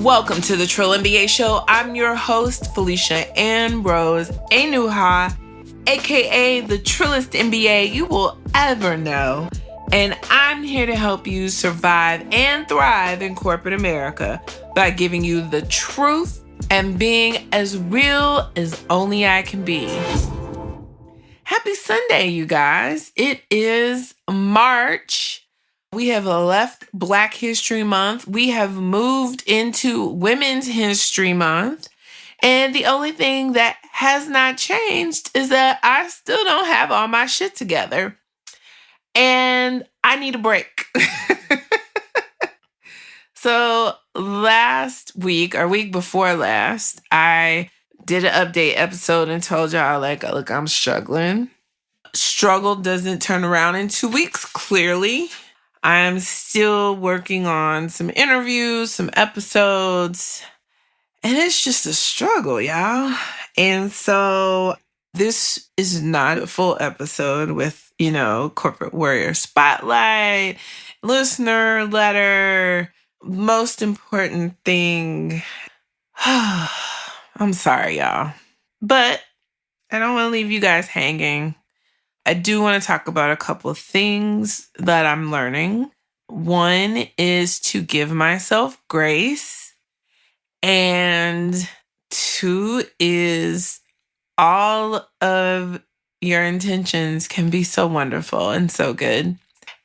Welcome to the Trill NBA Show. I'm your host, Felicia Ambrose Enuha, aka the Trillest NBA you will ever know. And I'm here to help you survive and thrive in corporate America by giving you the truth and being as real as only I can be. Happy Sunday, you guys. It is March. We have left Black History Month. We have moved into Women's History Month. And the only thing that has not changed is that I still don't have all my shit together. And I need a break. So last week, or week before last, I did an update episode and told y'all, look, I'm struggling. Struggle doesn't turn around in 2 weeks, clearly. I'm still working on some interviews, some episodes, and it's just a struggle, y'all. And so this is not a full episode with, Corporate Warrior Spotlight, listener letter, most important thing. I'm sorry, y'all. But I don't want to leave you guys hanging. I do want to talk about a couple of things that I'm learning. One is to give myself grace. And two is all of your intentions can be so wonderful and so good.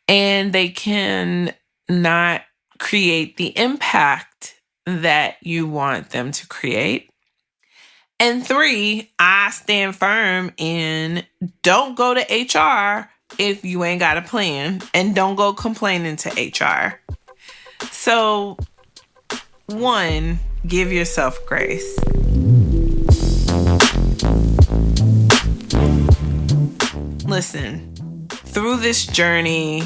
And they can not create the impact that you want them to create. And three, I stand firm in don't go to HR if you ain't got a plan, and don't go complaining to HR. So, one, give yourself grace. Listen, through this journey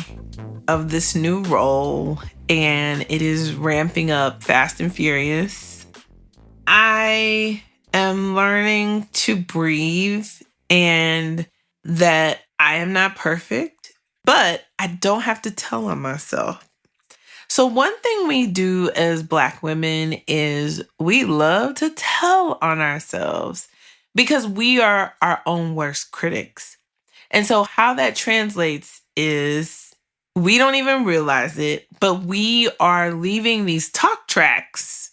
of this new role, and it is ramping up fast and furious, I am learning to breathe and that I am not perfect, but I don't have to tell on myself. So one thing we do as Black women is we love to tell on ourselves because we are our own worst critics. And so how that translates is we don't even realize it, but we are leaving these talk tracks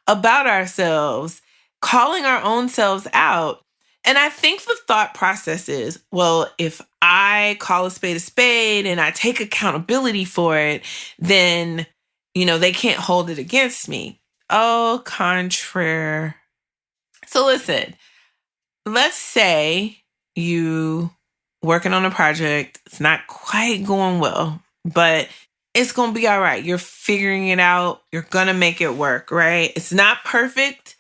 about ourselves, calling our own selves out. And I think the thought process is, well, if I call a spade and I take accountability for it, then, they can't hold it against me. Oh, contraire. So listen, let's say you working on a project. It's not quite going well, but it's going to be all right. You're figuring it out. You're going to make it work, right? It's not perfect,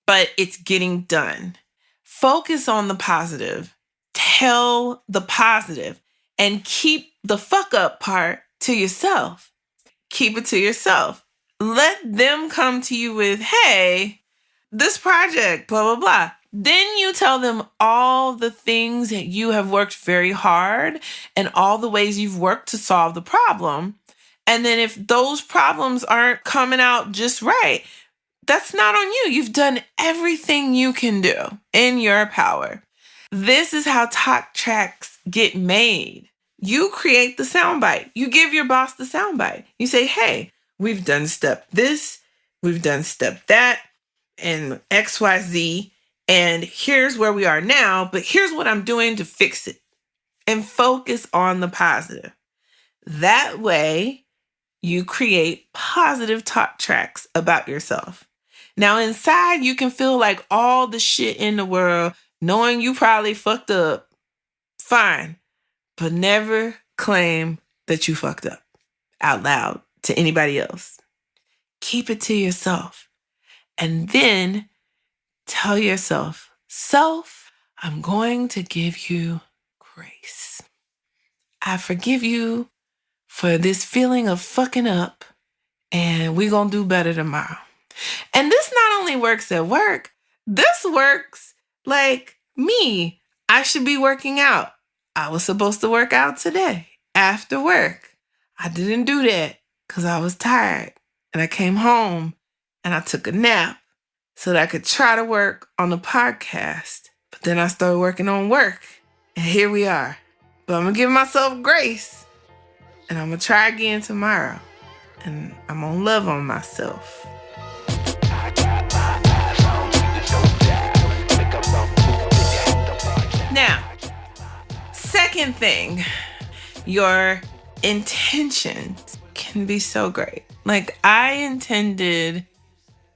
but it's getting done. Focus on the positive. Tell the positive and keep the fuck up part to yourself. Keep it to yourself. Let them come to you with, hey, this project, blah, blah, blah. Then you tell them all the things that you have worked very hard and all the ways you've worked to solve the problem. And then if those problems aren't coming out just right, that's not on you. You've done everything you can do in your power. This is how talk tracks get made. You create the soundbite. You give your boss the soundbite. You say, hey, we've done step this, we've done step that, and X, Y, Z, and here's where we are now, but here's what I'm doing to fix it. And focus on the positive. That way, you create positive talk tracks about yourself. Now, inside, you can feel like all the shit in the world, knowing you probably fucked up. Fine. But never claim that you fucked up out loud to anybody else. Keep it to yourself. And then tell yourself, self, I'm going to give you grace. I forgive you for this feeling of fucking up, and we're going to do better tomorrow. And this not only works at work, this works like me. I should be working out. I was supposed to work out today after work. I didn't do that because I was tired and I came home and I took a nap so that I could try to work on the podcast. But then I started working on work, and here we are. But I'm going to give myself grace, and I'm going to try again tomorrow, and I'm going to love on myself. Now, second thing, your intentions can be so great. Like, I intended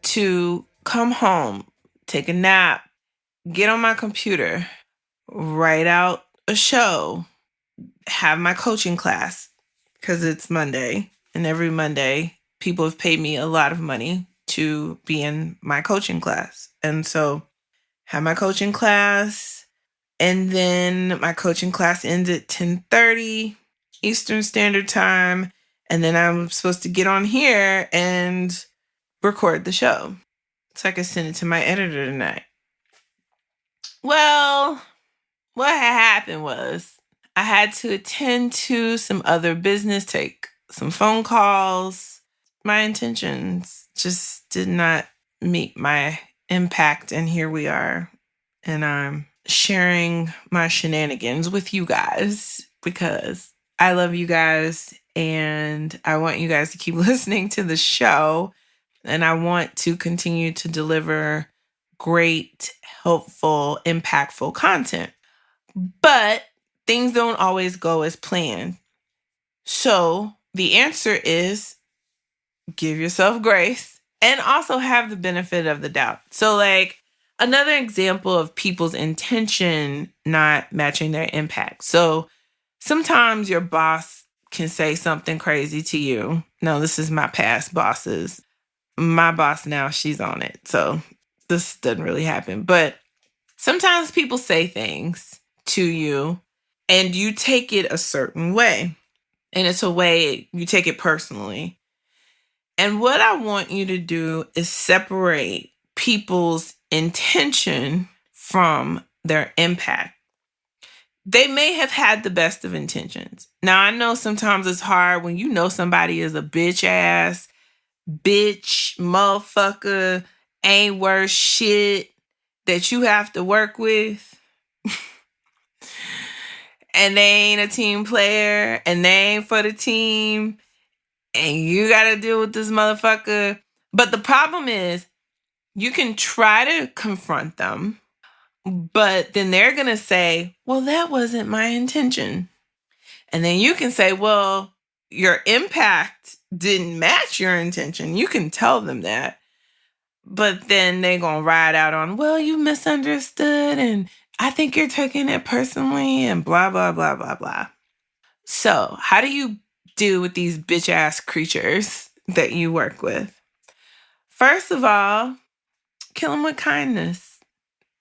to come home, take a nap, get on my computer, write out a show, have my coaching class, because it's Monday, and every Monday people have paid me a lot of money to be in my coaching class. And so have my coaching class, and then my coaching class ends at 10:30 Eastern Standard Time, and then I'm supposed to get on here and record the show so I can send it to my editor tonight. Well, what had happened was I had to attend to some other business, take some phone calls. My intentions just did not meet my impact, and here we are. And I'm sharing my shenanigans with you guys because I love you guys and I want you guys to keep listening to the show. And I want to continue to deliver great, helpful, impactful content. But things don't always go as planned. So the answer is give yourself grace and also have the benefit of the doubt. So like another example of people's intention not matching their impact. So sometimes your boss can say something crazy to you. No, this is my past bosses. My boss now, she's on it. So this doesn't really happen. But sometimes people say things to you and you take it a certain way. And it's a way you take it personally. And what I want you to do is separate people's intention from their impact. They may have had the best of intentions. Now, I know sometimes it's hard when you know somebody is a bitch, motherfucker, ain't worth shit that you have to work with. And they ain't a team player, and they ain't for the team, and you gotta deal with this motherfucker. But the problem is, you can try to confront them, but then they're gonna say, well, that wasn't my intention. And then you can say, well, your impact didn't match your intention. You can tell them that. But then they're gonna ride out on, well, you misunderstood, and I think you're taking it personally, and blah, blah, blah, blah, blah. So how do you deal with these bitch ass creatures that you work with? First of all, kill them with kindness.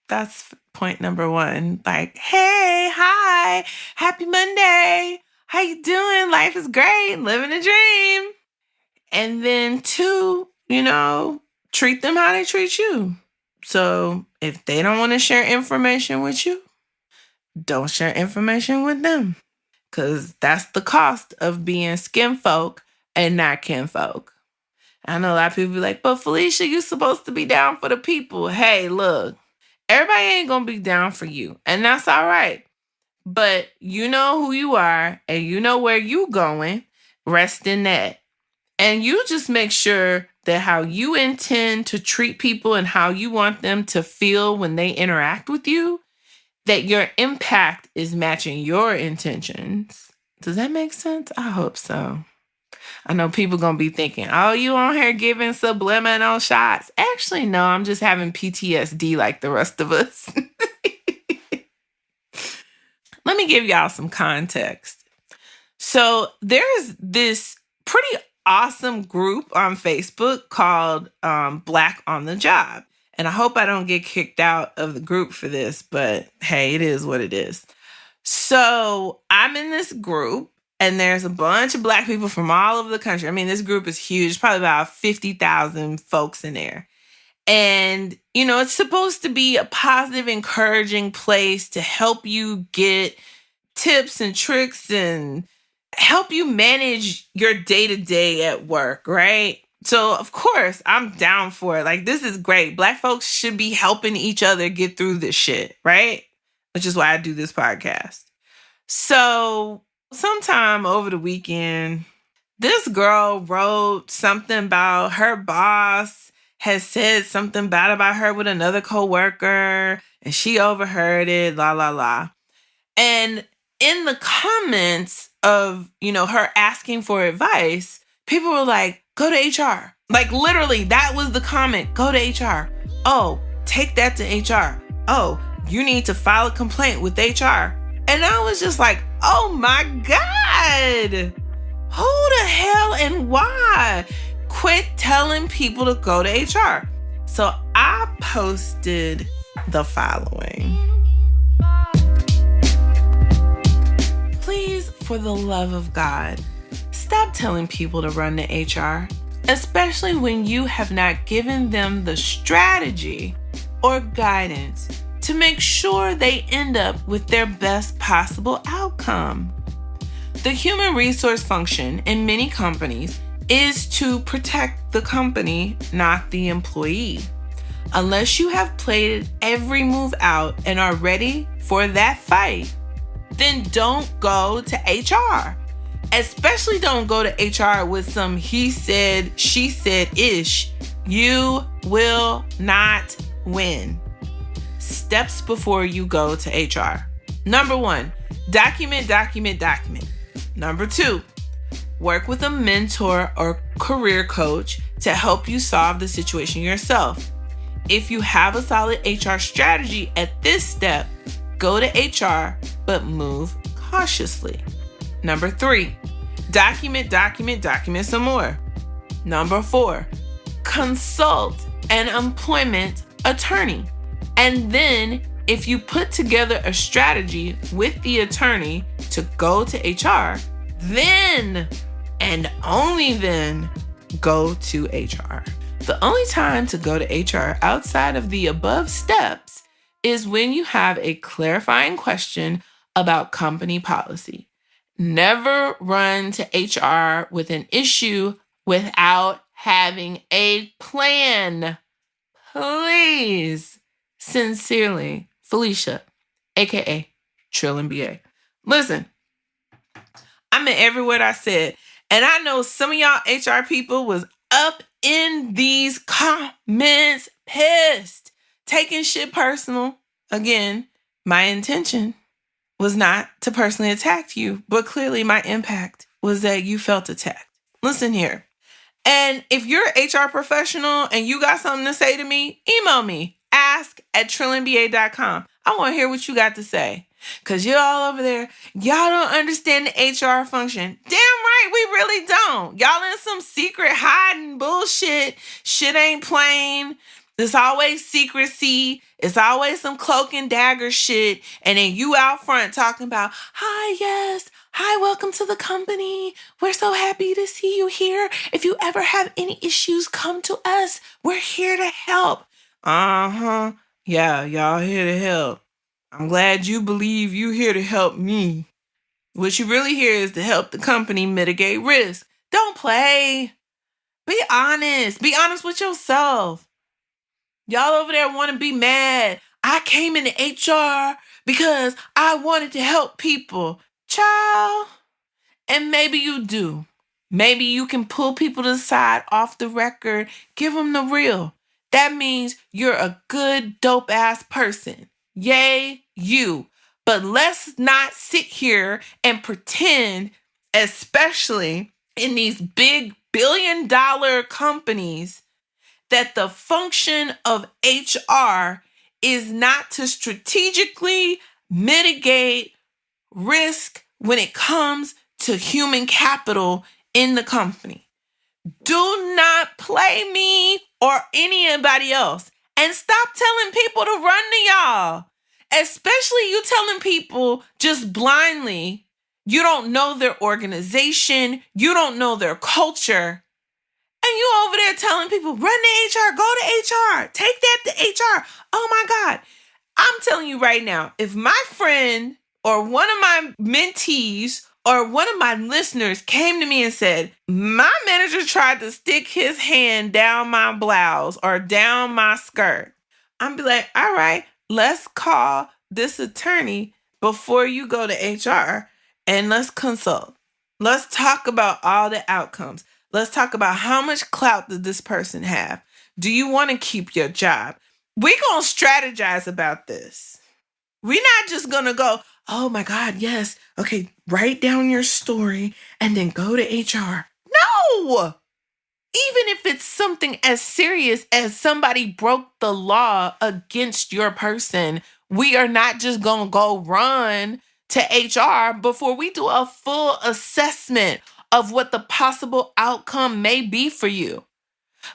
That's point number one. Like, hey, hi, happy Monday. How you doing? Life is great. Living a dream. And then two, treat them how they treat you. So if they don't want to share information with you, don't share information with them. Because that's the cost of being skin folk and not kin folk. I know a lot of people be like, but Felicia, you supposed to be down for the people. Hey, look, everybody ain't going to be down for you. And that's all right. But you know who you are and you know where you going. Rest in that. And you just make sure that how you intend to treat people and how you want them to feel when they interact with you, that your impact is matching your intentions. Does that make sense? I hope so. I know people going to be thinking, oh, you on here giving subliminal shots. Actually, no, I'm just having PTSD like the rest of us. Let me give y'all some context. So there's this pretty awesome group on Facebook called Black on the Job. And I hope I don't get kicked out of the group for this, but hey, it is what it is. So I'm in this group and there's a bunch of Black people from all over the country. I mean, this group is huge, probably about 50,000 folks in there. And, it's supposed to be a positive, encouraging place to help you get tips and tricks and help you manage your day-to-day at work, right? So, of course, I'm down for it. Like, this is great. Black folks should be helping each other get through this shit, right? Which is why I do this podcast. So, sometime over the weekend, this girl wrote something about her boss has said something bad about her with another coworker, and she overheard it, la, la, la. And in the comments of, her asking for advice, people were like, go to HR. Like, literally, that was the comment. Go to HR. Oh, take that to HR. Oh, you need to file a complaint with HR. And I was just like, oh my God. Who the hell and why? Quit telling people to go to HR. So I posted the following. Please, for the love of God, stop telling people to run to HR, especially when you have not given them the strategy or guidance to make sure they end up with their best possible outcome. The human resource function in many companies is to protect the company, not the employee. Unless you have played every move out and are ready for that fight, then don't go to HR. Especially don't go to HR with some he said, she said ish. You will not win. Steps before you go to HR. Number 1, document. Number 2, work with a mentor or career coach to help you solve the situation yourself. If you have a solid HR strategy at this step, go to HR, but move cautiously. Number 3, document some more. Number 4, consult an employment attorney. And then if you put together a strategy with the attorney to go to HR, then and only then go to HR. The only time to go to HR outside of the above steps is when you have a clarifying question about company policy. Never run to HR with an issue without having a plan. Please. Sincerely, Felicia, aka Tryin BA. Listen, I meant every word I said. And I know some of y'all HR people was up in these comments pissed, taking shit personal. Again, my intention was not to personally attack you, but clearly my impact was that you felt attacked. Listen here. And if you're an HR professional and you got something to say to me, email me, ask@trillianba.com. I want to hear what you got to say. Because you're all over there. Y'all don't understand the HR function. Damn right, we really don't. Y'all in some secret hiding bullshit. Shit ain't plain. There's always secrecy. It's always some cloak and dagger shit. And then you out front talking about, hi, yes. Hi, welcome to the company. We're so happy to see you here. If you ever have any issues, come to us. We're here to help. Uh-huh. Yeah, y'all here to help. I'm glad you believe you here to help me. What you really here is to help the company mitigate risk. Don't play. Be honest. Be honest with yourself. Y'all over there want to be mad. I came into HR because I wanted to help people. Child. And maybe you do. Maybe you can pull people to the side off the record. Give them the real. That means you're a good, dope-ass person. Yay, you. But let's not sit here and pretend, especially in these big billion-dollar companies, that the function of HR is not to strategically mitigate risk when it comes to human capital in the company. Do not play me or anybody else. And stop telling people to run to y'all. Especially you telling people just blindly. You don't know their organization. You don't know their culture. And you over there telling people, run to HR, go to HR, take that to HR. Oh my God. I'm telling you right now, if my friend or one of my mentees Or one of my listeners came to me and said, my manager tried to stick his hand down my blouse or down my skirt. I'm be like, all right, let's call this attorney before you go to HR and let's consult. Let's talk about all the outcomes. Let's talk about how much clout does this person have? Do you want to keep your job? We're going to strategize about this. We're not just going to go, oh my God, yes. Okay, write down your story and then go to HR. No! Even if it's something as serious as somebody broke the law against your person, we are not just going to go run to HR before we do a full assessment of what the possible outcome may be for you.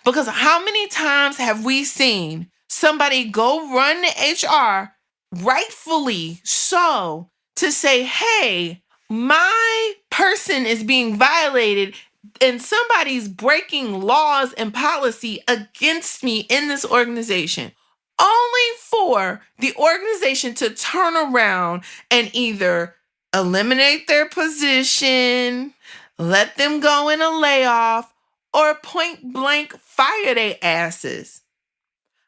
Because how many times have we seen somebody go run to HR, rightfully so, to say, hey, my person is being violated and somebody's breaking laws and policy against me in this organization, only for the organization to turn around and either eliminate their position, let them go in a layoff, or point blank fire their asses.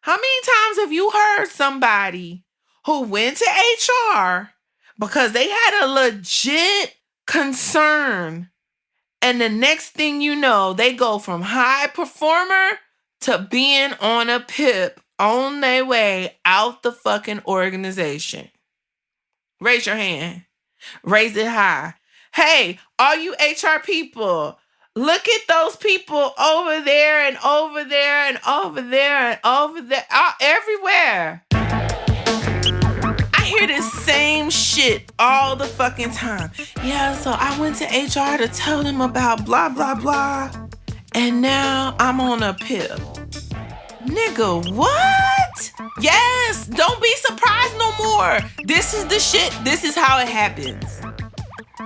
How many times have you heard somebody who went to HR because they had a legit concern, and the next thing you know, they go from high performer to being on a pip on their way out the fucking organization? Raise your hand. Raise it high. Hey, all you HR people, look at those people over there and over there and over there and over there, everywhere. I hear this same shit all the fucking time. Yeah, so I went to HR to tell them about blah, blah, blah, and now I'm on a pip. Nigga, what? Yes, don't be surprised no more. This is the shit. This is how it happens.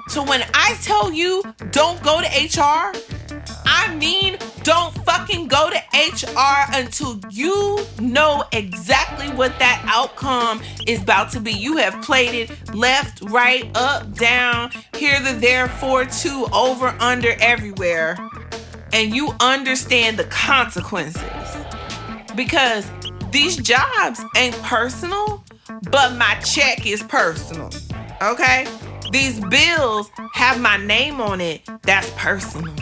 So when I tell you don't go to HR, I mean don't fucking go to HR until you know exactly what that outcome is about to be. You have played it left, right, up, down, here, the, there, for, to, over, under, everywhere. And you understand the consequences. Because these jobs ain't personal, but my check is personal. Okay? These bills have my name on it. That's personal.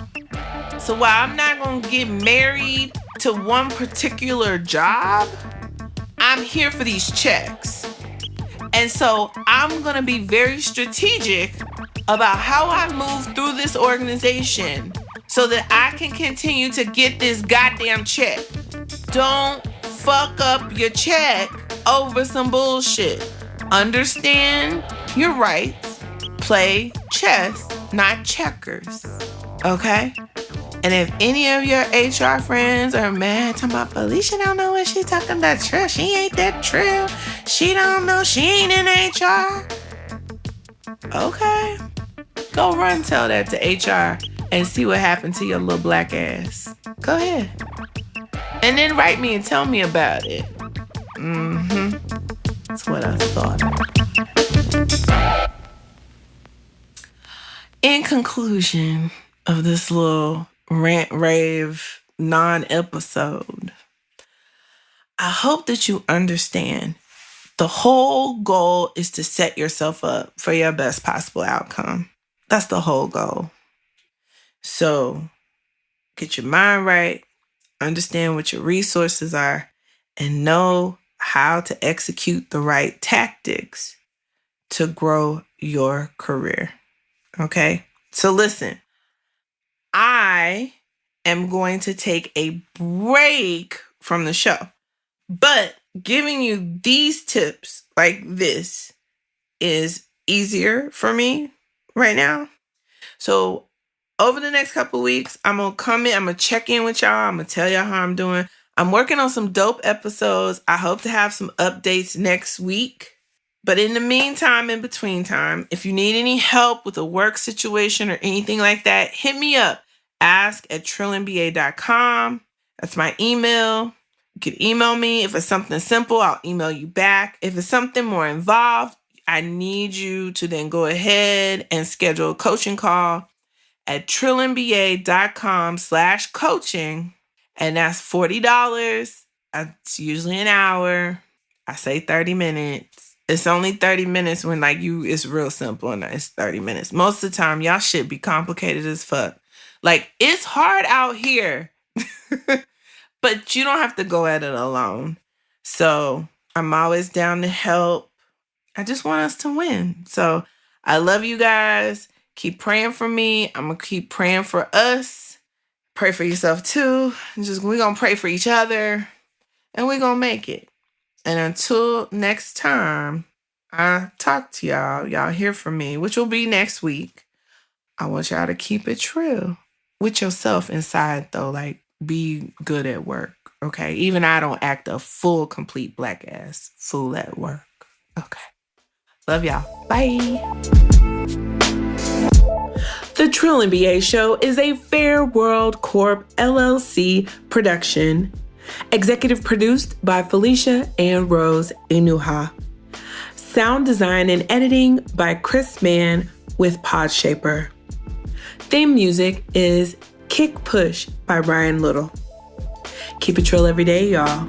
So while I'm not going to get married to one particular job, I'm here for these checks. And so I'm going to be very strategic about how I move through this organization so that I can continue to get this goddamn check. Don't fuck up your check over some bullshit. Understand your rights. Play chess, not checkers. Okay? And if any of your HR friends are mad, talking about Felicia don't know what she talking about, true. She ain't that true. She don't know. She ain't in HR. Okay. Go run tell that to HR and see what happened to your little black ass. Go ahead. And then write me and tell me about it. That's what I thought. In conclusion of this little rant rave non-episode, I hope that you understand the whole goal is to set yourself up for your best possible outcome. That's the whole goal. So get your mind right, understand what your resources are, and know how to execute the right tactics to grow your career. Okay? So listen, I am going to take a break from the show, but giving you these tips like this is easier for me right now. So over the next couple weeks, I'm going to come in, I'm going to check in with y'all. I'm going to tell y'all how I'm doing. I'm working on some dope episodes. I hope to have some updates next week. But in the meantime, in between time, if you need any help with a work situation or anything like that, hit me up. ask@trillinba.com. That's my email. You can email me. If it's something simple, I'll email you back. If it's something more involved, I need you to then go ahead and schedule a coaching call at trillinba.com/coaching. And that's $40. It's usually an hour. I say 30 minutes. It's only 30 minutes when it's real simple and it's 30 minutes. Most of the time, y'all shit be complicated as fuck. Like, it's hard out here, but you don't have to go at it alone. So I'm always down to help. I just want us to win. So I love you guys. Keep praying for me. I'm going to keep praying for us. Pray for yourself too. We're going to pray for each other and we're going to make it. And until next time I talk to y'all hear from me, which will be next week. I want y'all to keep it true with yourself inside though. Like, be good at work. Okay. Even I don't act a full, complete black ass fool at work. Okay. Love y'all. Bye. The Tryin BA Show is a Fair World Corp LLC production. Executive produced by Felicia and Rose Inuha. Sound design and editing by Chris Mann with Podshaper. Theme music is Kick Push by Ryan Little. Keep it trill every day, y'all.